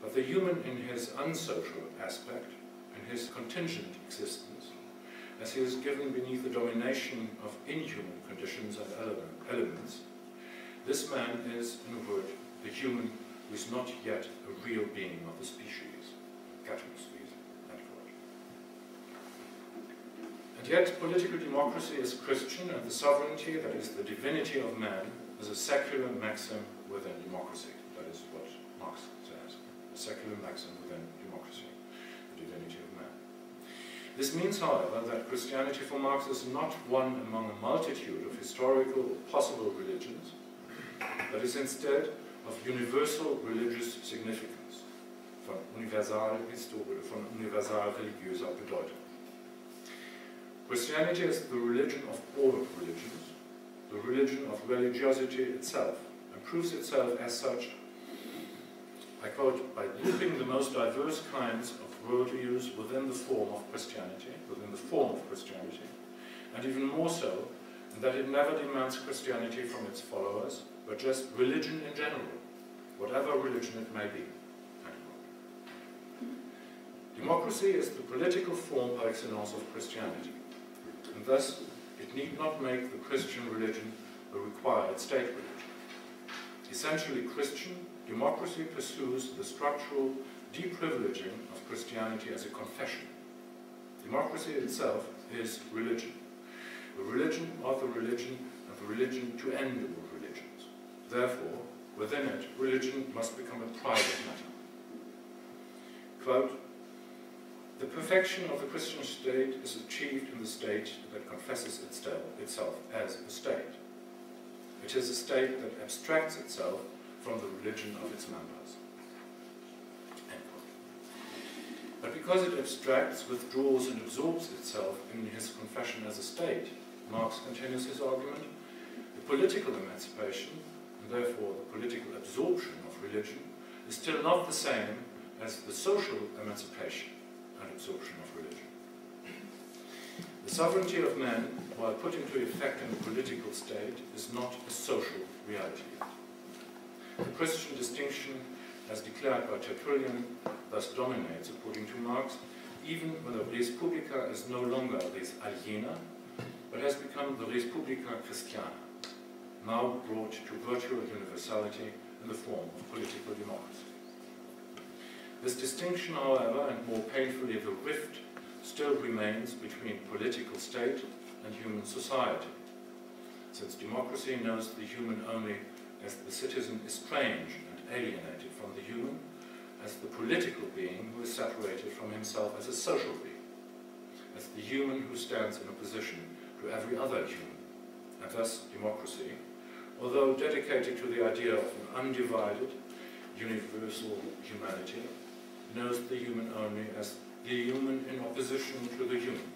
but the human in his unsocial aspect, in his contingent existence, as he is given beneath the domination of inhuman conditions and elements. This man is, in a word, the human who is not yet a real being of the species, Gattungswesen, end quote. And yet, political democracy is Christian, and the sovereignty, that is, the divinity of man, is a secular maxim within democracy. That is what Marx says, a secular maxim within democracy, the divinity of man. This means, however, that Christianity for Marx is not one among a multitude of historical or possible religions, but is instead of universal religious significance, von universal religiöser Bedeutung. Christianity is the religion of all religions, the religion of religiosity itself, and proves itself as such, I quote, by grouping the most diverse kinds of worldviews within the form of Christianity, and even more so, in that it never demands Christianity from its followers, but just religion in general, whatever religion it may be. Democracy is the political form par excellence of Christianity, and thus it need not make the Christian religion a required state religion. Essentially Christian, democracy pursues the structural deprivileging of Christianity as a confession. Democracy itself is religion, the religion of the religion and the religion to end all religions. Therefore, within it, religion must become a private matter. Quote, the perfection of the Christian state is achieved in the state that confesses itself as a state. It is a state that abstracts itself from the religion of its members. End quote. But because it abstracts, withdraws, and absorbs itself in his confession as a state, Marx continues his argument, the political emancipation, and therefore the political absorption of religion, is still not the same as the social emancipation and absorption of religion. The sovereignty of man, while put into effect in the political state, is not a social reality. The Christian distinction, as declared by Tertullian, thus dominates, according to Marx, even when the res publica is no longer res aliena, but has become the res publica Christiana, now brought to virtual universality in the form of political democracy. This distinction, however, and more painfully the rift, still remains between political state and human society, since democracy knows the human only as the citizen estranged and alienated from the human, as the political being who is separated from himself as a social being, as the human who stands in opposition to every other human, and thus democracy, although dedicated to the idea of an undivided, universal humanity, knows the human only as the human in opposition to the human,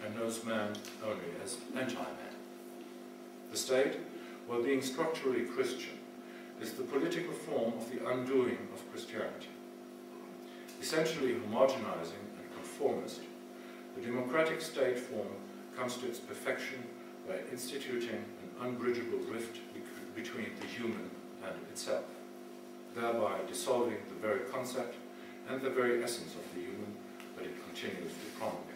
and knows man only as anti-man. The state, while being structurally Christian, is the political form of the undoing of Christianity. Essentially homogenizing and conformist, the democratic state form comes to its perfection by instituting an unbridgeable rift between the human and itself, thereby dissolving the very concept and the very essence of the human that it continues to promulgate.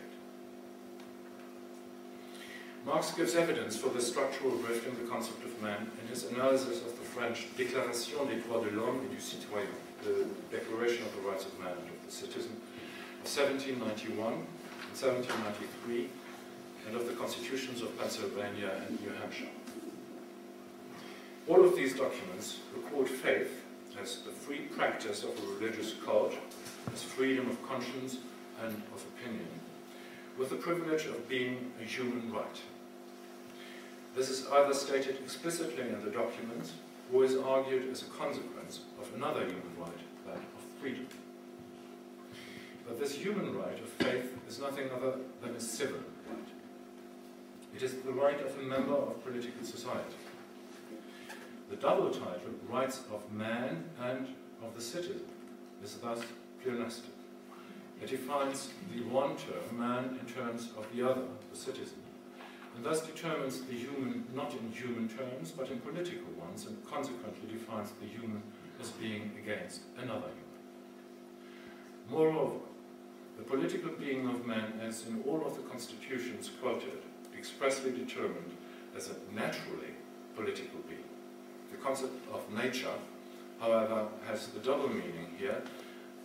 Marx gives evidence for this structural rift in the concept of man in his analysis of the French Déclaration des droits de l'homme et du citoyen, the Declaration of the Rights of Man and of the Citizen, of 1791 and 1793, and of the constitutions of Pennsylvania and New Hampshire. All of these documents record faith as the free practice of a religious cult, as freedom of conscience and of opinion, with the privilege of being a human right. This is either stated explicitly in the documents or is argued as a consequence of another human right, that of freedom. But this human right of faith is nothing other than a civil right. It is the right of a member of political society. The double title, rights of man and of the citizen, is thus pleonastic. It defines the one term, man, in terms of the other, the citizen, and thus determines the human not in human terms, but in political ones, and consequently defines the human as being against another human. Moreover, the political being of man is, in all of the constitutions quoted, expressly determined as a naturally political being. The concept of nature, however, has the double meaning here,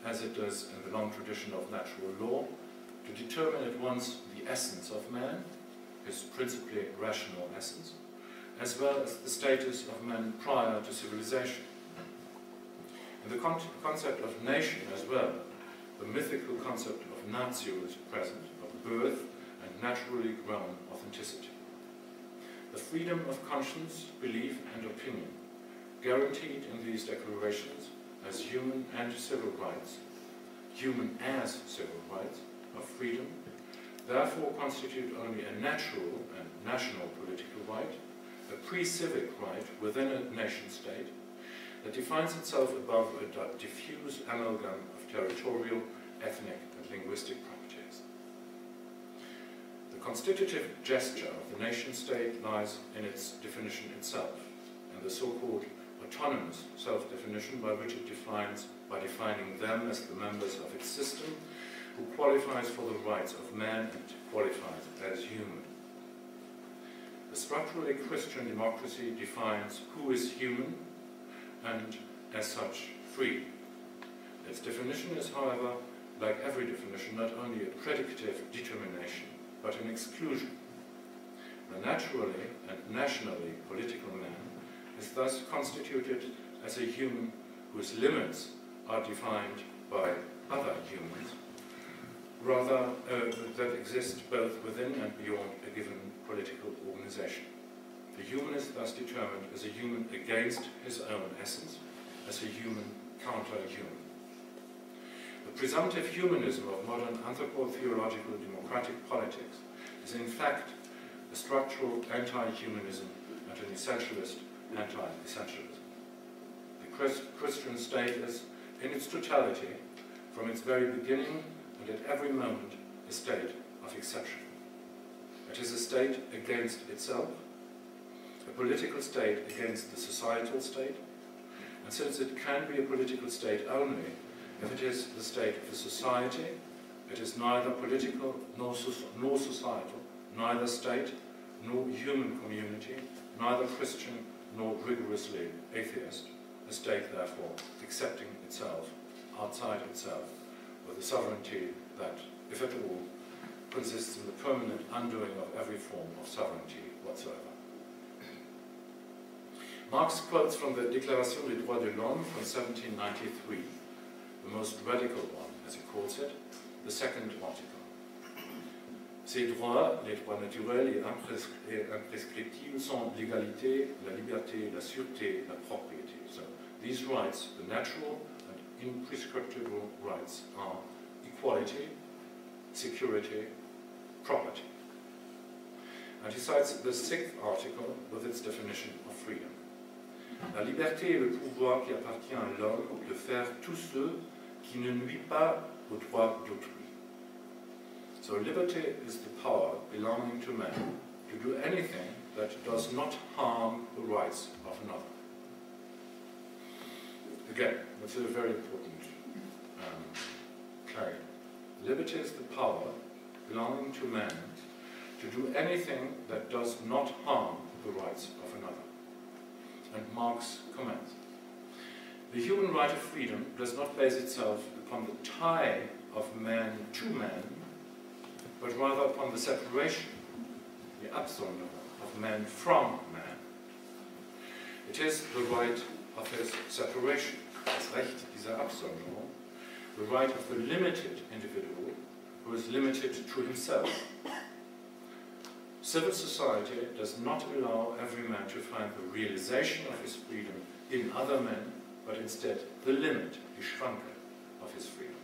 as it does in the long tradition of natural law, to determine at once the essence of man, his principally rational essence, as well as the status of man prior to civilization. In the concept of nation as well, the mythical concept of natio is present, of birth and naturally grown authenticity. The freedom of conscience, belief and opinion, guaranteed in these declarations as human and civil rights, human as civil rights of freedom, therefore constitute only a natural and national political right, a pre-civic right within a nation-state that defines itself above a diffuse amalgam of territorial, ethnic and linguistic properties. The constitutive gesture of the nation-state lies in its definition itself, and the so-called autonomous self-definition by which it defines, by defining them as the members of its system, who qualifies for the rights of man and qualifies as human. The structurally Christian democracy defines who is human and, as such, free. Its definition is, however, like every definition, not only a predicative determination, but an exclusion. The naturally and nationally political man is thus constituted as a human whose limits are defined by other humans, rather that exist both within and beyond a given political organization. The human is thus determined as a human against his own essence, as a human counter-human. The presumptive humanism of modern anthropo-theological democratic politics is in fact a structural anti-humanism and an essentialist anti-essentialism. The Christian state is, in its totality, from its very beginning and at every moment, a state of exception. It is a state against itself, a political state against the societal state, and since it can be a political state only if it is the state of a society, it is neither political nor societal, neither state nor human community, neither Christian nor rigorously atheist, a state therefore accepting itself, outside itself, with a sovereignty that, if at all, consists in the permanent undoing of every form of sovereignty whatsoever. Marx quotes from the Déclaration des droits de l'homme from 1793, the most radical one, as he calls it, the second article. Ces droits, les droits naturels et imprescriptibles sont l'égalité, la liberté, la sûreté, la propriété. So these rights, the natural and imprescriptible rights, are equality, security, property. And he cites the sixth article with its definition of freedom. La liberté est le pouvoir qui appartient à l'homme de faire tout ce qui ne nuit pas aux droits d'autrui. So liberty is the power belonging to man to do anything that does not harm the rights of another. Again, that's a very important claim. Liberty is the power belonging to man to do anything that does not harm the rights of another. And Marx comments, the human right of freedom does not base itself upon the tie of man to man, but rather upon the separation, the Absonderung, of man from man. It is the right of his separation, das Recht dieser Absonderung, the right of the limited individual who is limited to himself. Civil society does not allow every man to find the realization of his freedom in other men, but instead the limit, die Schranke, of his freedom.